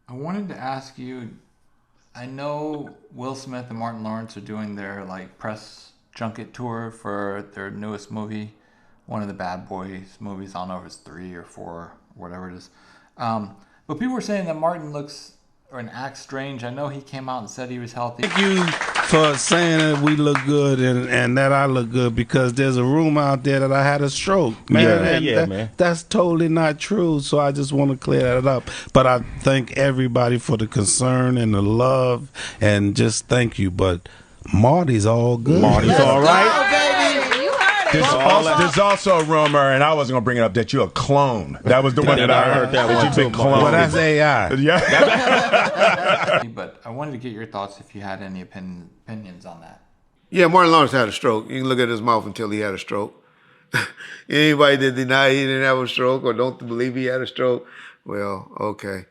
I wanted to ask you. I know Will Smith and Martin Lawrence are doing their like press junket tour for their newest movie, one of the Bad Boys movies. I don't know if it's 3 or 4, whatever it is. But people were saying that Martin looks or an acts strange. I know he came out and said he was healthy. Thank you for saying that we look good and that I look good, because there's a rumor out there that I had a stroke, man. Yeah, and yeah, man. that's totally not true. So I just want to clear that up. But I thank everybody for the concern and the love, and just thank you. But Marty's all good. Marty's all right. There's also a rumor, and I wasn't going to bring it up, that you're a clone. That was the one that I heard. that That one you've been too, cloned. Well, that's AI. Yeah. But I wanted to get your thoughts if you had any opinions on that. Yeah, Martin Lawrence had a stroke. You can look at his mouth until he had a stroke. Anybody that deny he didn't have a stroke or don't believe he had a stroke, well, okay.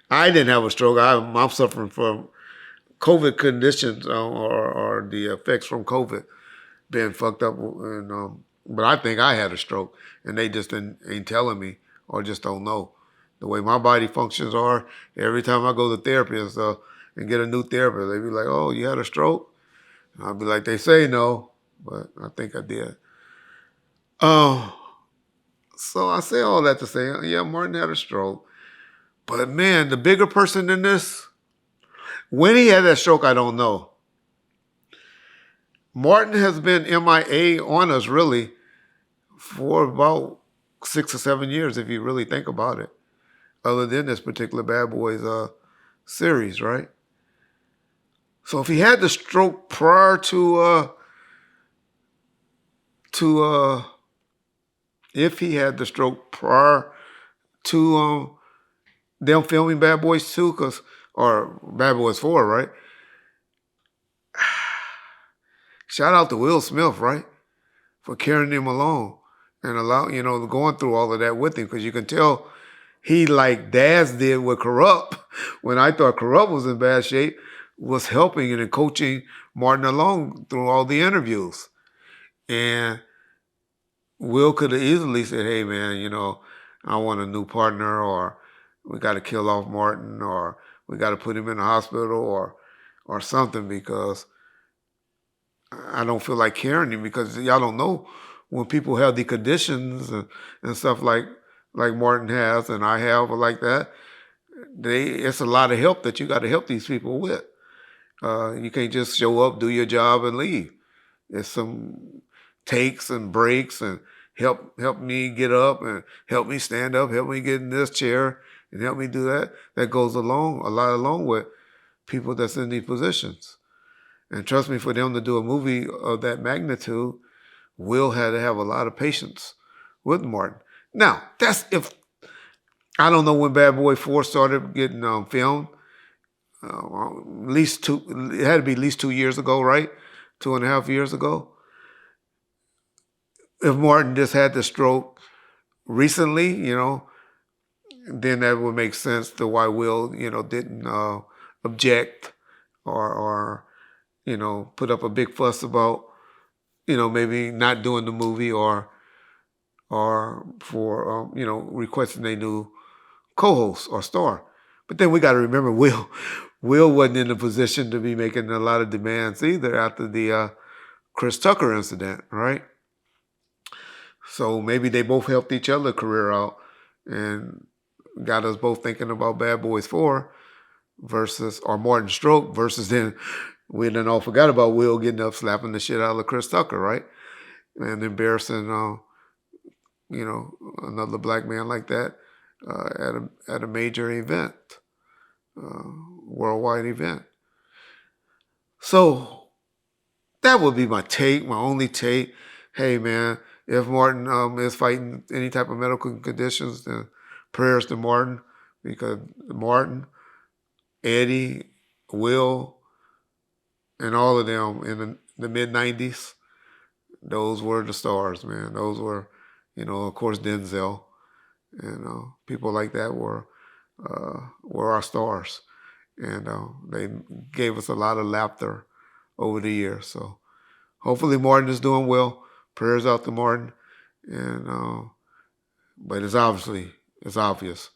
I didn't have a stroke. I'm suffering from COVID conditions or the effects from COVID being fucked up. But I think I had a stroke, and they just ain't telling me or just don't know. The way my body functions are, every time I go to therapy and stuff and get a new therapist, they be like, oh, you had a stroke? And I'll be like, they say no, but I think I did. So I say all that to say, yeah, Martin had a stroke. But man, the bigger person than this, when he had that stroke, I don't know. Martin has been MIA on us really for about 6 or 7 years, if you really think about it, other than this particular Bad Boys series, right? So if he had the stroke prior if he had the stroke prior to them filming Bad Boys 2, or Bad Boys 4, right? Shout out to Will Smith, right? For carrying him along and going through all of that with him, because you can tell he, like Daz did with Corrupt, when I thought Corrupt was in bad shape, was helping and coaching Martin along through all the interviews. And Will could have easily said, hey, man, I want a new partner, or we got to kill off Martin, or we got to put him in the hospital or something, because I don't feel like carrying him, because y'all don't know when people have the conditions and stuff like Martin has and I have or like that, it's a lot of help that you got to help these people with. You can't just show up, do your job, and leave. It's some takes and breaks and help me get up and help me stand up, help me get in this chair and help me do that. That goes a lot along with people that's in these positions. And trust me, for them to do a movie of that magnitude, Will had to have a lot of patience with Martin. Now, that's if, I don't know when Bad Boy 4 started getting filmed. At least it had to be at least 2 years ago, right? 2.5 years ago. If Martin just had the stroke recently, then that would make sense to why Will, didn't object or put up a big fuss about, maybe not doing the movie or for, requesting a new co-host or star. But then we got to remember Will wasn't in a position to be making a lot of demands either after the Chris Tucker incident, right? So maybe they both helped each other career out and got us both thinking about Bad Boys 4 or Martin Stroke versus then we then all forgot about Will getting up slapping the shit out of Chris Tucker, right? And embarrassing, another black man like that at a major event, worldwide event. So that would be my only take. Hey, man, if Martin is fighting any type of medical conditions, then prayers to Martin, because Martin, Eddie, Will, and all of them in the mid-90s, those were the stars, man. Those were, of course, Denzel, and people like that were our stars. And they gave us a lot of laughter over the years. So hopefully Martin is doing well. Prayers out to Martin. And but it's obvious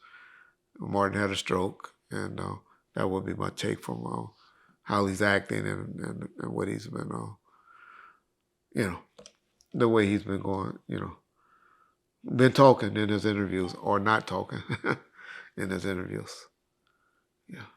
Martin had a stroke, and that would be my take from how he's acting and what he's been, the way he's been going, been talking in his interviews or not talking in his interviews. Yeah.